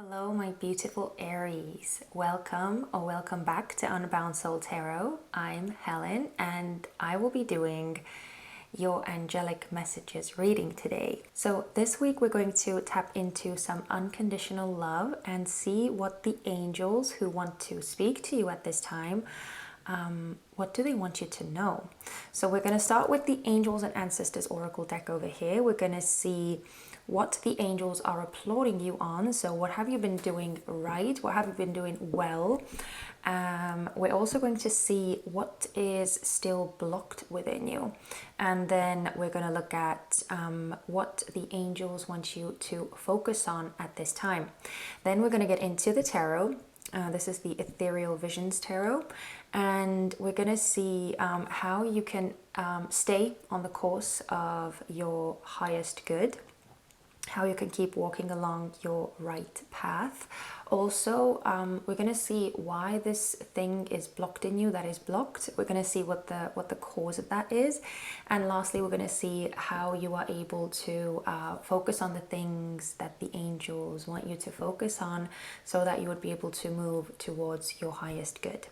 Hello, my beautiful Aries. Welcome or welcome back to Unbound Soul Tarot. I'm Helen and I will be doing your angelic messages reading today. So this week we're going to tap into some unconditional love and see what the angels who want to speak to you at this time, what do they want you to know? So we're going to start with the Angels and Ancestors Oracle deck over here. We're going to see what the angels are applauding you on. So what have you been doing right? What have you been doing well? We're also going to see what is still blocked within you. And then we're going to look at what the angels want you to focus on at this time. Then we're going to get into the tarot. This is the Ethereal Visions Tarot, and we're going to see how you can stay on the course of your highest good, how you can keep walking along your right path. Also, we're going to see why this thing is blocked in you that is blocked. We're going to see what the cause of that is. And lastly, we're going to see how you are able to focus on the things that the angels want you to focus on so that you would be able to move towards your highest good.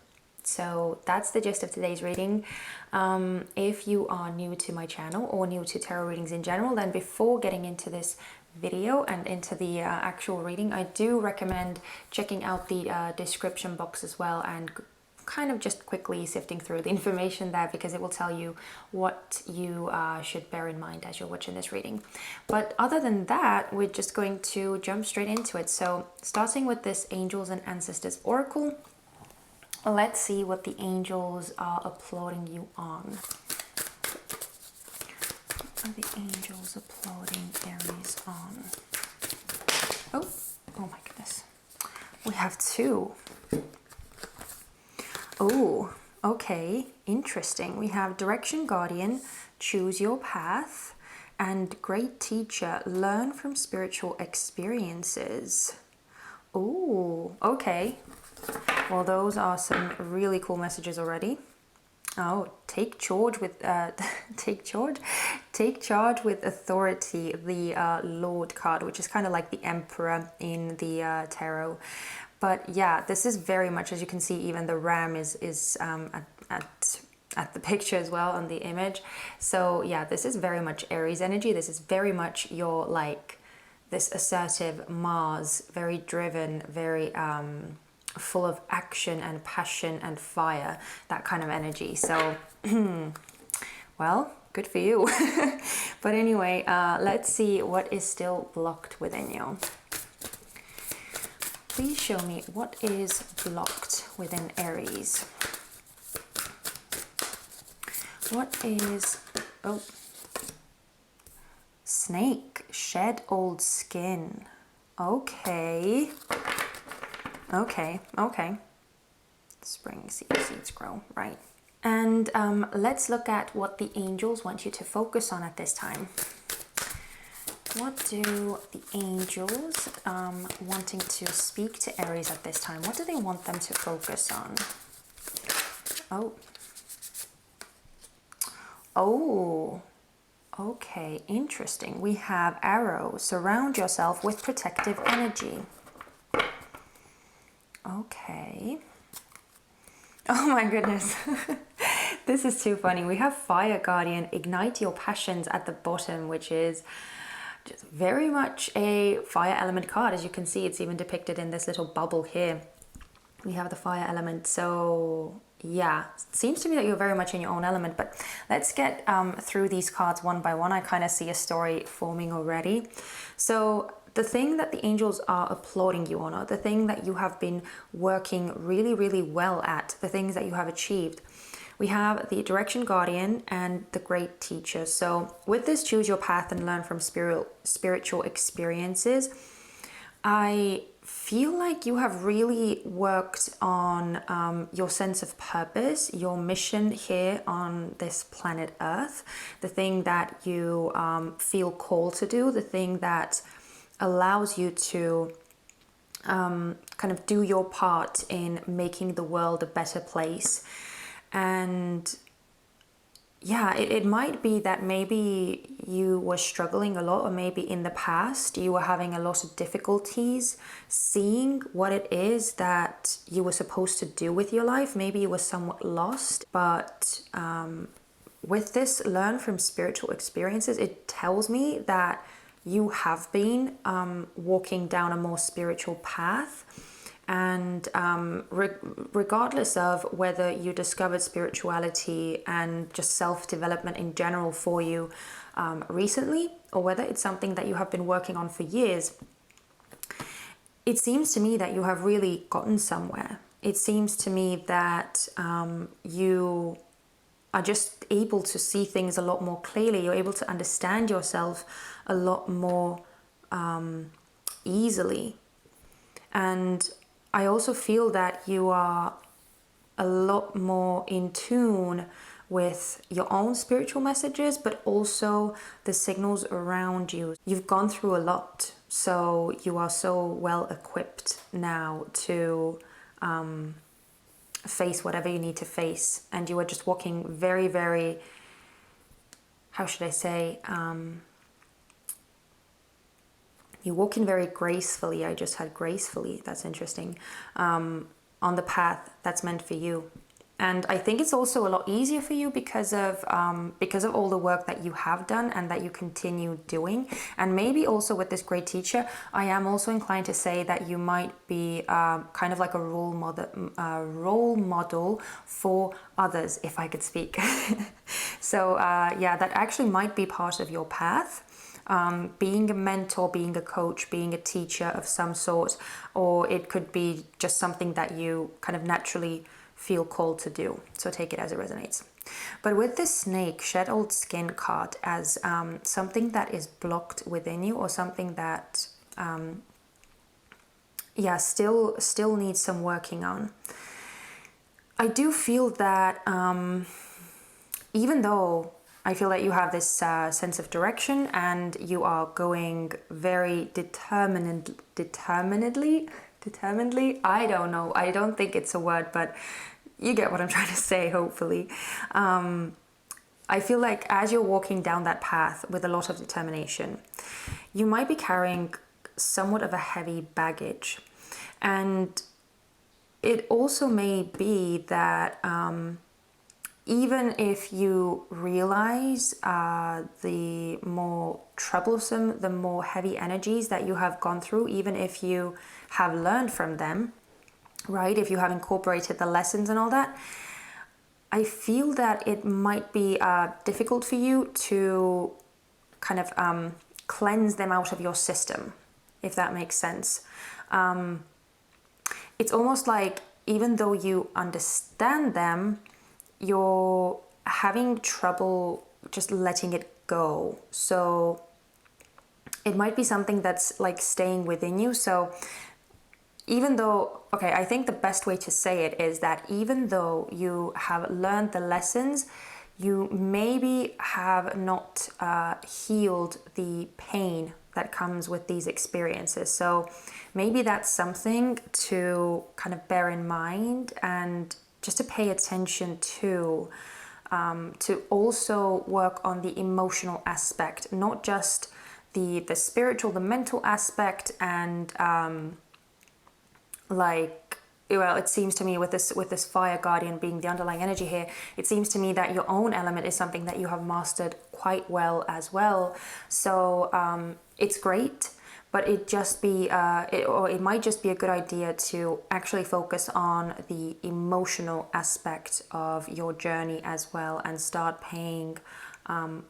So that's the gist of today's reading. If you are new to my channel or new to tarot readings in general, then before getting into this video and into the actual reading, I do recommend checking out the description box as well and kind of just quickly sifting through the information there, because it will tell you what you should bear in mind as you're watching this reading. But other than that, we're just going to jump straight into it. So starting with this Angels and Ancestors Oracle, let's see what the angels are applauding you on. What are the angels applauding Aries on? Oh my goodness. We have two. Oh, okay, interesting. We have Direction Guardian, Choose Your Path, and Great Teacher, Learn from Spiritual Experiences. Oh, okay. Well, those are some really cool messages already. Oh, take charge with take charge with authority. The Lord card, which is kind of like the Emperor in the tarot. But yeah, this is very much, as you can see, even the ram is at the picture as well on the image. So yeah, this is very much Aries energy. This is very much your, like, this assertive Mars, very driven, very full of action and passion and fire, that kind of energy. So well, good for you. But anyway, let's see what is still blocked within you. Please show me what is blocked within Aries. What is, oh, snake, shed old skin. Okay. Okay. Spring seeds grow, right. And let's look at what the angels want you to focus on at this time. What do the angels wanting to speak to Aries at this time? What do they want them to focus on? Oh, okay, interesting. We have Arrow, surround yourself with protective energy. Okay. Oh my goodness. This is too funny. We have Fire Guardian, ignite your passions at the bottom, which is just very much a fire element card. As you can see, it's even depicted in this little bubble here. We have the fire element. So yeah, it seems to me that you're very much in your own element. But let's get through these cards one by one. I kind of see a story forming already. So the thing that the angels are applauding you on, or the thing that you have been working really, really well at, the things that you have achieved, we have the Direction Guardian and the Great Teacher. So with this Choose Your Path and Learn from Spiritual Experiences, I feel like you have really worked on your sense of purpose, your mission here on this planet Earth, the thing that you feel called to do, the thing that allows you to kind of do your part in making the world a better place. And yeah, it might be that maybe you were struggling a lot, or maybe in the past you were having a lot of difficulties seeing what it is that you were supposed to do with your life. Maybe you were somewhat lost, but with this learn from spiritual experiences, it tells me that you have been walking down a more spiritual path. And regardless of whether you discovered spirituality and just self-development in general for you recently, or whether it's something that you have been working on for years, it seems to me that you have really gotten somewhere. It seems to me that you are just able to see things a lot more clearly. You're able to understand yourself a lot more easily. And I also feel that you are a lot more in tune with your own spiritual messages, but also the signals around you. You've gone through a lot, so you are so well equipped now to face whatever you need to face. And you are just walking very, very, how should I say, you're walking very gracefully. I just had gracefully. That's interesting. On the path that's meant for you. And I think it's also a lot easier for you because of all the work that you have done and that you continue doing. And maybe also with this great teacher, I am also inclined to say that you might be kind of like a role model for others, if I could speak. So yeah, that actually might be part of your path. Being a mentor, being a coach, being a teacher of some sort, or it could be just something that you kind of naturally feel called to do. So take it as it resonates. But with this snake, shed old skin card as something that is blocked within you, or something that yeah, still needs some working on. I do feel that even though I feel that you have this sense of direction and you are going very determinedly, I don't know, I don't think it's a word, but you get what I'm trying to say, hopefully. I feel like as you're walking down that path with a lot of determination, you might be carrying somewhat of a heavy baggage. And it also may be that even if you realize the more troublesome, the more heavy energies that you have gone through, even if you have learned from them, right? If you have incorporated the lessons and all that, I feel that it might be difficult for you to kind of cleanse them out of your system, if that makes sense. It's almost like even though you understand them, you're having trouble just letting it go. So it might be something that's like staying within you. So even though, okay, I think the best way to say it is that even though you have learned the lessons, you maybe have not healed the pain that comes with these experiences. So maybe that's something to kind of bear in mind and just to pay attention to also work on the emotional aspect, not just the spiritual, the mental aspect. And well, it seems to me with this fire guardian being the underlying energy here, it seems to me that your own element is something that you have mastered quite well as well. So it's great, but it might just be a good idea to actually focus on the emotional aspect of your journey as well, and start paying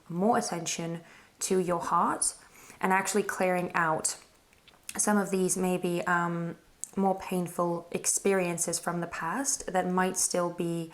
more attention to your heart and actually clearing out some of these maybe more painful experiences from the past that might still be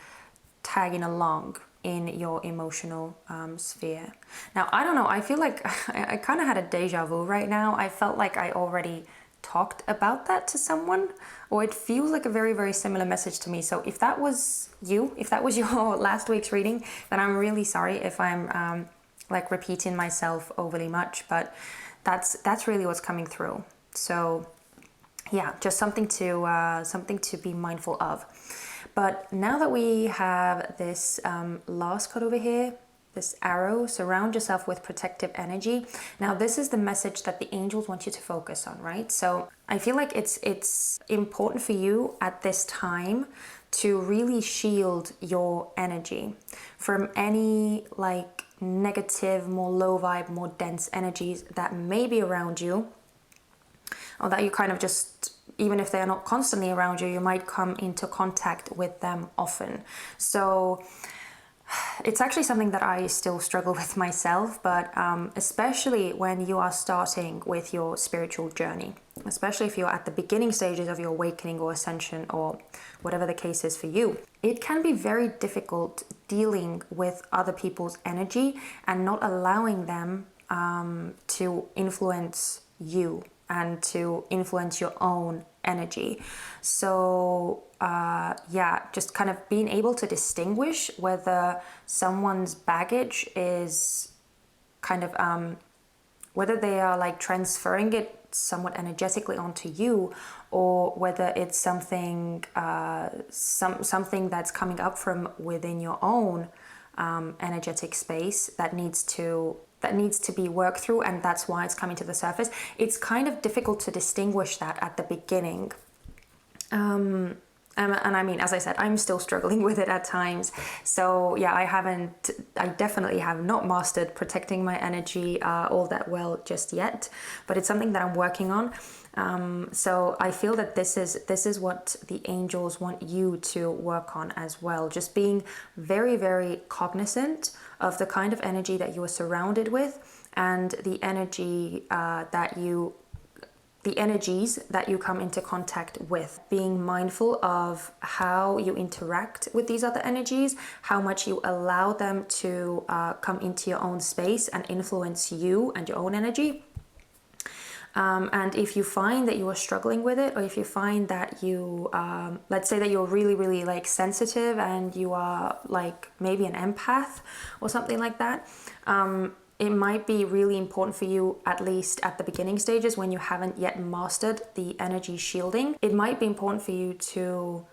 tagging along in your emotional sphere. Now, I don't know, I feel like I kind of had a deja vu right now. I felt like I already talked about that to someone, or it feels like a very, very similar message to me. So if that was you, if that was your last week's reading, then I'm really sorry if I'm like repeating myself overly much, but that's really what's coming through. So yeah, just something to be mindful of. But now that we have this last card over here, this arrow, surround yourself with protective energy. Now, this is the message that the angels want you to focus on, right? So I feel like it's important for you at this time to really shield your energy from any like negative, more low vibe, more dense energies that may be around you, or that you kind of just, even if they're not constantly around you, you might come into contact with them often. So it's actually something that I still struggle with myself, but especially when you are starting with your spiritual journey, especially if you're at the beginning stages of your awakening or ascension or whatever the case is for you, it can be very difficult dealing with other people's energy and not allowing them to influence you and to influence your own energy. So yeah, just kind of being able to distinguish whether someone's baggage is kind of whether they are like transferring it somewhat energetically onto you, or whether it's something something that's coming up from within your own energetic space that needs to be worked through, and that's why it's coming to the surface. It's kind of difficult to distinguish that at the beginning. And I mean, as I said, I'm still struggling with it at times. So yeah, I definitely have not mastered protecting my energy all that well just yet, but it's something that I'm working on. So I feel that this is what the angels want you to work on as well. Just being very, very cognizant of the kind of energy that you are surrounded with, and the energies that you come into contact with. Being mindful of how you interact with these other energies, how much you allow them to come into your own space and influence you and your own energy. And if you find that you are struggling with it, or if you find that you, let's say that you're really, really like sensitive and you are like maybe an empath or something like that, it might be really important for you, at least at the beginning stages when you haven't yet mastered the energy shielding. It might be important for you to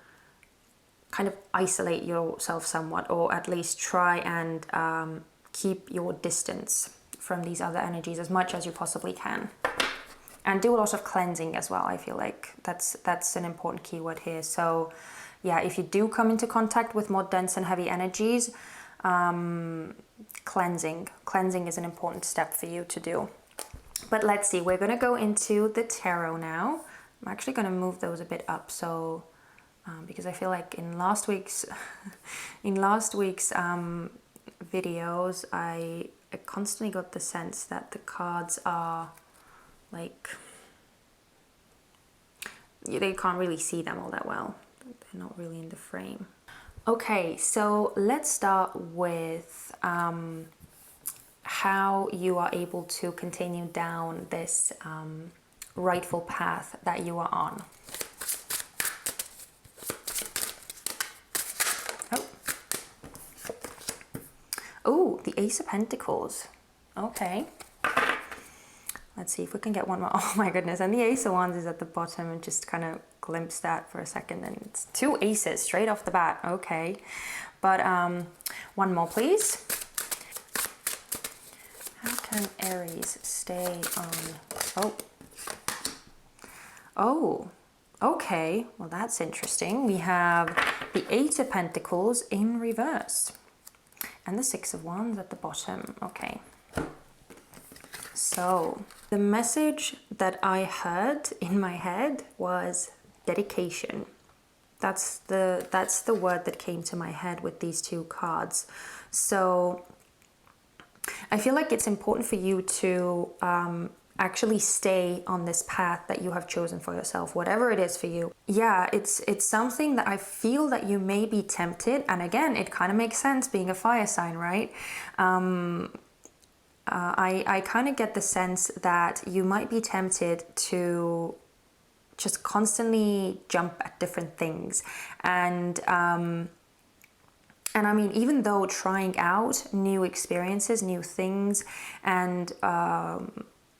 kind of isolate yourself somewhat, or at least try and keep your distance from these other energies as much as you possibly can. And do a lot of cleansing as well. I feel like that's an important keyword here. So yeah, if you do come into contact with more dense and heavy energies, cleansing is an important step for you to do. But let's see, we're going to go into the tarot now. I'm actually going to move those a bit up, so because I feel like in last week's videos, I constantly got the sense that the cards are like, they can't really see them all that well. They're not really in the frame. Okay, so let's start with how you are able to continue down this rightful path that you are on. Oh, the Ace of Pentacles. Okay. Let's see if we can get one more. Oh my goodness, and the Ace of Wands is at the bottom, and just kind of glimpse that for a second, and it's two aces straight off the bat. Okay, but one more please. How can Aries stay on? Oh, okay, well that's interesting. We have the Eight of Pentacles in reverse and the Six of Wands at the bottom. Okay, so the message that I heard in my head was dedication. That's the word that came to my head with these two cards. So I feel like it's important for you to actually stay on this path that you have chosen for yourself, whatever it is for you. Yeah, it's something that I feel that you may be tempted, and again, it kind of makes sense being a fire sign, right? I kind of get the sense that you might be tempted to just constantly jump at different things, and I mean, even though trying out new experiences, new things, and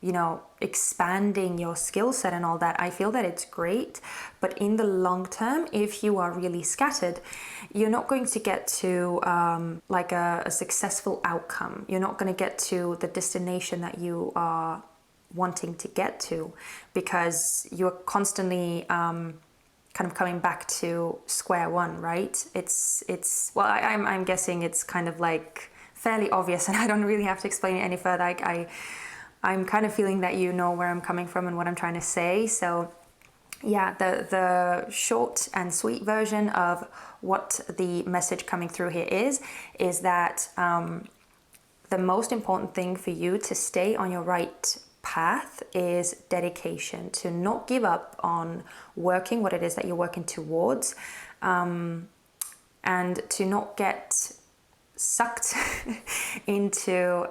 you know, expanding your skill set and all that, I feel that it's great. But in the long term, if you are really scattered, you're not going to get to like a successful outcome. You're not going to get to the destination that you are wanting to get to, because you're constantly kind of coming back to square one, right? It's well, I'm guessing it's kind of like fairly obvious, and I don't really have to explain it any further. I'm kind of feeling that you know where I'm coming from and what I'm trying to say. So yeah, the short and sweet version of what the message coming through here is that the most important thing for you to stay on your right path is dedication, to not give up on working what it is that you're working towards, and to not get sucked into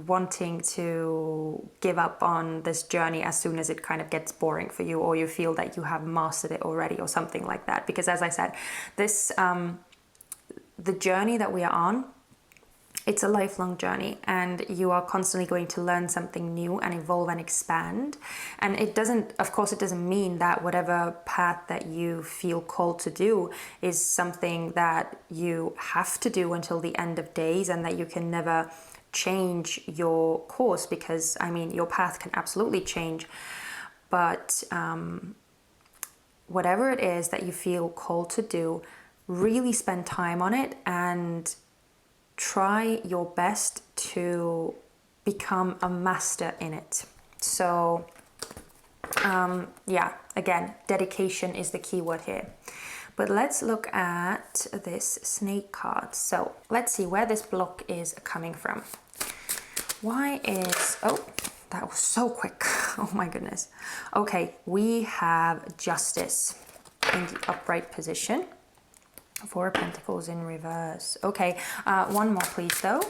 wanting to give up on this journey as soon as it kind of gets boring for you, or you feel that you have mastered it already or something like that. Because as I said, this the journey that we are on, it's a lifelong journey, and you are constantly going to learn something new and evolve and expand. And it doesn't, of course, it doesn't mean that whatever path that you feel called to do is something that you have to do until the end of days, and that you can never change your course, because I mean, your path can absolutely change. But whatever it is that you feel called to do, really spend time on it and try your best to become a master in it. So yeah, again, dedication is the key word here. But let's look at this snake card. So let's see where this block is coming from. Why is, oh, that was so quick. Oh my goodness. Okay, we have Justice in the upright position. Four of Pentacles in reverse. Okay, one more please though.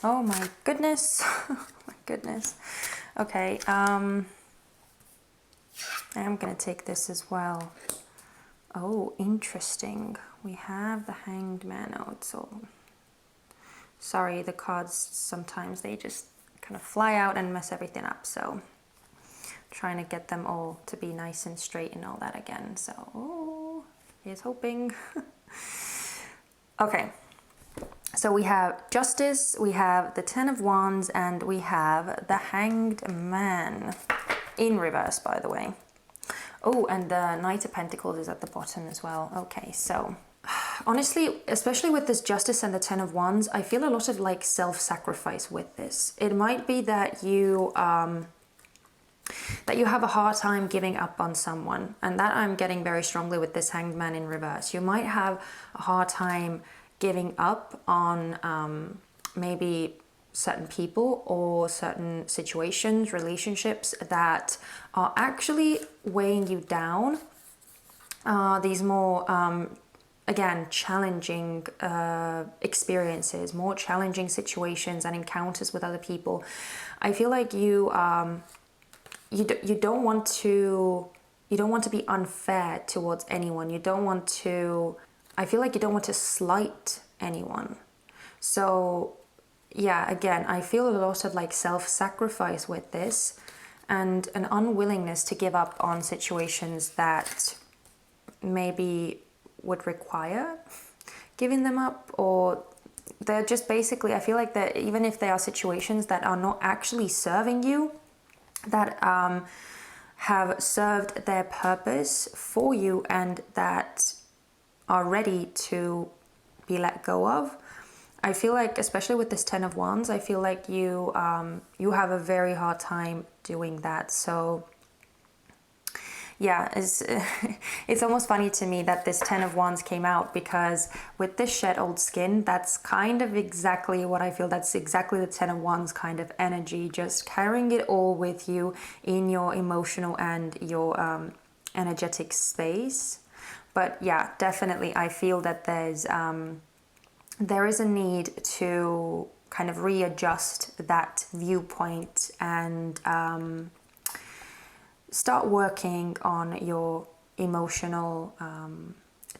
Oh my goodness. Oh my goodness. Okay, I'm gonna take this as well. Oh, interesting. We have the Hanged Man out, so sorry, the cards sometimes they just kind of fly out and mess everything up, so trying to get them all to be nice and straight and all that again. So oh, here's hoping. Okay, so we have Justice, we have the Ten of Wands, and we have the Hanged Man in reverse, by the way. Oh, and the Knight of Pentacles is at the bottom as well. Okay, so honestly, especially with this Justice and the Ten of Wands, I feel a lot of like self-sacrifice with this. It might be that you have a hard time giving up on someone, and that I'm getting very strongly with this Hanged Man in reverse. You might have a hard time giving up on maybe certain people or certain situations, relationships that are actually weighing you down. These more again, challenging experiences, more challenging situations and encounters with other people. I feel like you don't want to be unfair towards anyone. You don't want to, I feel like you don't want to slight anyone. So yeah, again, I feel a lot of like self-sacrifice with this, and an unwillingness to give up on situations that maybe would require giving them up, or they're just basically, I feel like that even if they are situations that are not actually serving you, that have served their purpose for you and that are ready to be let go of. I feel like, especially with this Ten of Wands, I feel like you have a very hard time doing that. So yeah, it's almost funny to me that this Ten of Wands came out, because with this shed old skin, that's kind of exactly what I feel. That's exactly the Ten of Wands kind of energy, just carrying it all with you in your emotional and your energetic space. But yeah, definitely I feel that there is a need to kind of readjust that viewpoint and start working on your emotional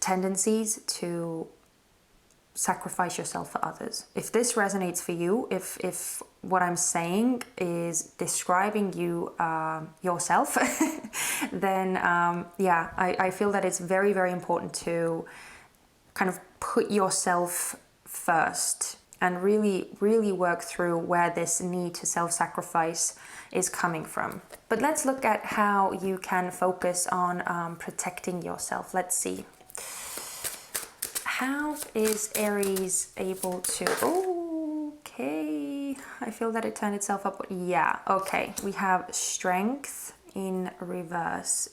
tendencies to sacrifice yourself for others. If this resonates for you, if what I'm saying is describing you yourself, then yeah, I feel that it's very, very important to kind of put yourself first and really, really work through where this need to self-sacrifice is coming from. But let's look at how you can focus on protecting yourself. Let's see. How is Aries able to... Okay, I feel that it turned itself up. Yeah, okay. We have strength in reverse.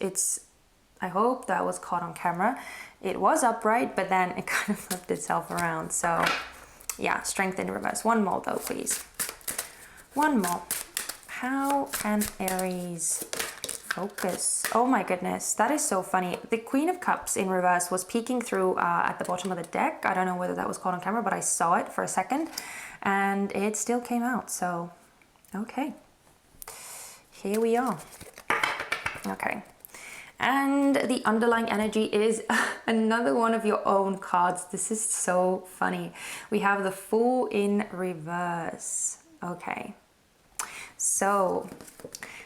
I hope that was caught on camera. It was upright, but then it kind of flipped itself around. So yeah, strength in reverse. One more though, please. One more. How can Aries focus? Oh my goodness, that is so funny. The Queen of Cups in reverse was peeking through at the bottom of the deck. I don't know whether that was caught on camera, but I saw it for a second and it still came out. So, okay. Here we are. Okay. And the underlying energy is another one of your own cards. This is so funny. We have the Fool in reverse. Okay. So,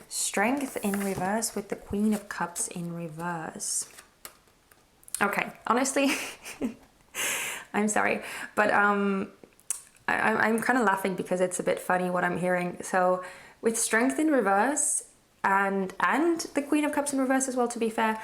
strength in reverse with the Queen of Cups in reverse. Okay, honestly, I'm sorry, but I'm kind of laughing because it's a bit funny what I'm hearing. So, with strength in reverse, and the Queen of Cups in reverse as well, to be fair,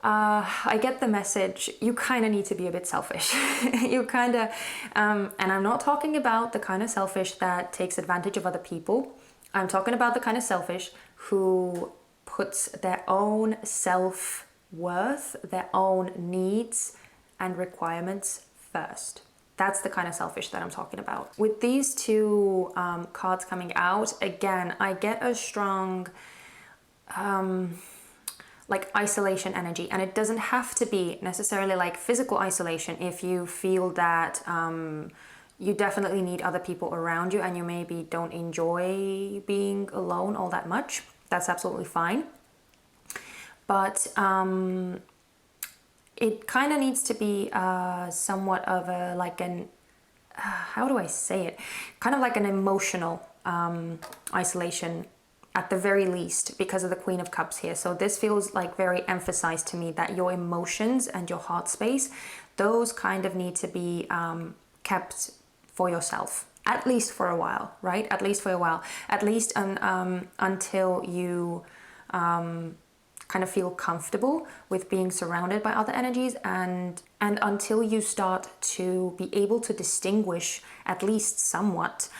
I get the message. You kind of need to be a bit selfish. You kind of, and I'm not talking about the kind of selfish that takes advantage of other people. I'm talking about the kind of selfish who puts their own self-worth, their own needs and requirements first. That's the kind of selfish that I'm talking about. With these two cards coming out, again, I get a strong like isolation energy, and it doesn't have to be necessarily like physical isolation. If you feel that you definitely need other people around you and you maybe don't enjoy being alone all that much, that's absolutely fine. But it kind of needs to be somewhat of a like an how do I say it, kind of like an emotional isolation at the very least, because of the Queen of Cups here. So this feels like very emphasized to me that your emotions and your heart space, those kind of need to be kept for yourself, at least for a while, right? At least for a while, at least until you kind of feel comfortable with being surrounded by other energies, and until you start to be able to distinguish at least somewhat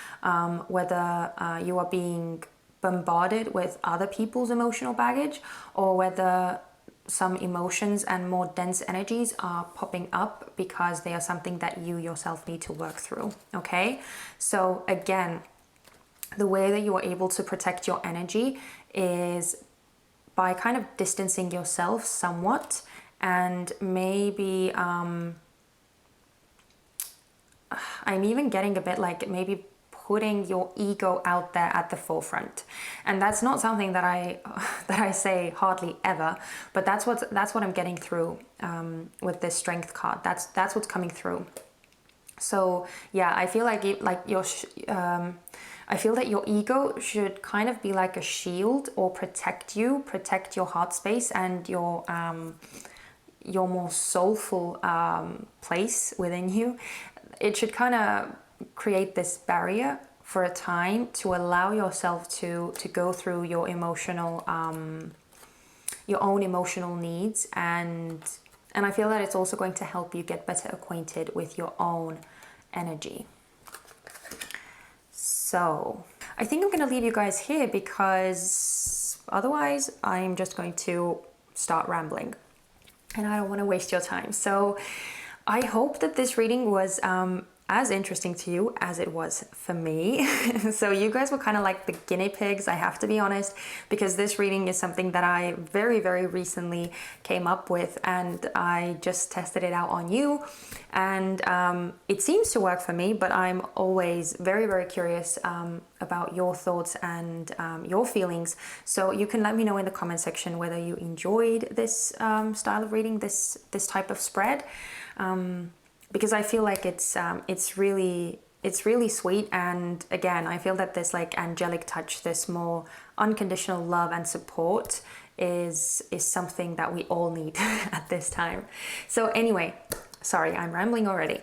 whether you are being bombarded with other people's emotional baggage, or whether some emotions and more dense energies are popping up because they are something that you yourself need to work through. Okay, so again, the way that you are able to protect your energy is by kind of distancing yourself somewhat, and maybe I'm even getting a bit like maybe putting your ego out there at the forefront. And that's not something that I say hardly ever, but that's what I'm getting through with this strength card. That's what's coming through. So yeah, I feel like I feel that your ego should kind of be like a shield, or protect your heart space and your more soulful place within you. It should kind of create this barrier for a time to allow yourself to go through your emotional your own emotional needs, and I feel that it's also going to help you get better acquainted with your own energy. So I think I'm going to leave you guys here, because otherwise I'm just going to start rambling and I don't want to waste your time. So I hope that this reading was as interesting to you as it was for me. So you guys were kind of like the guinea pigs, I have to be honest, because this reading is something that I very, very recently came up with, and I just tested it out on you, and it seems to work for me, but I'm always very, very curious about your thoughts and your feelings. So you can let me know in the comment section whether you enjoyed this style of reading, this type of spread. because I feel like it's really sweet. And again, I feel that this like angelic touch, this more unconditional love and support is something that we all need at this time. So anyway, sorry, I'm rambling already.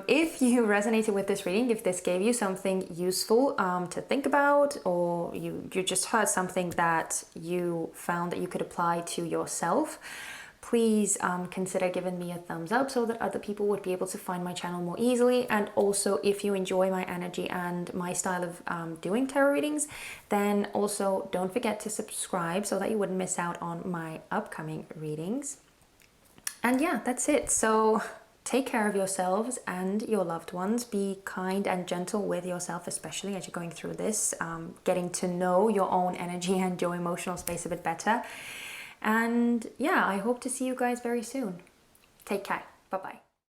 If you resonated with this reading, if this gave you something useful to think about, or you just heard something that you found that you could apply to yourself, please consider giving me a thumbs up so that other people would be able to find my channel more easily. And also, if you enjoy my energy and my style of doing tarot readings, then also don't forget to subscribe so that you wouldn't miss out on my upcoming readings. And yeah, that's it. So take care of yourselves and your loved ones. Be kind and gentle with yourself, especially as you're going through this, getting to know your own energy and your emotional space a bit better. And yeah, I hope to see you guys very soon. Take care. Bye-bye.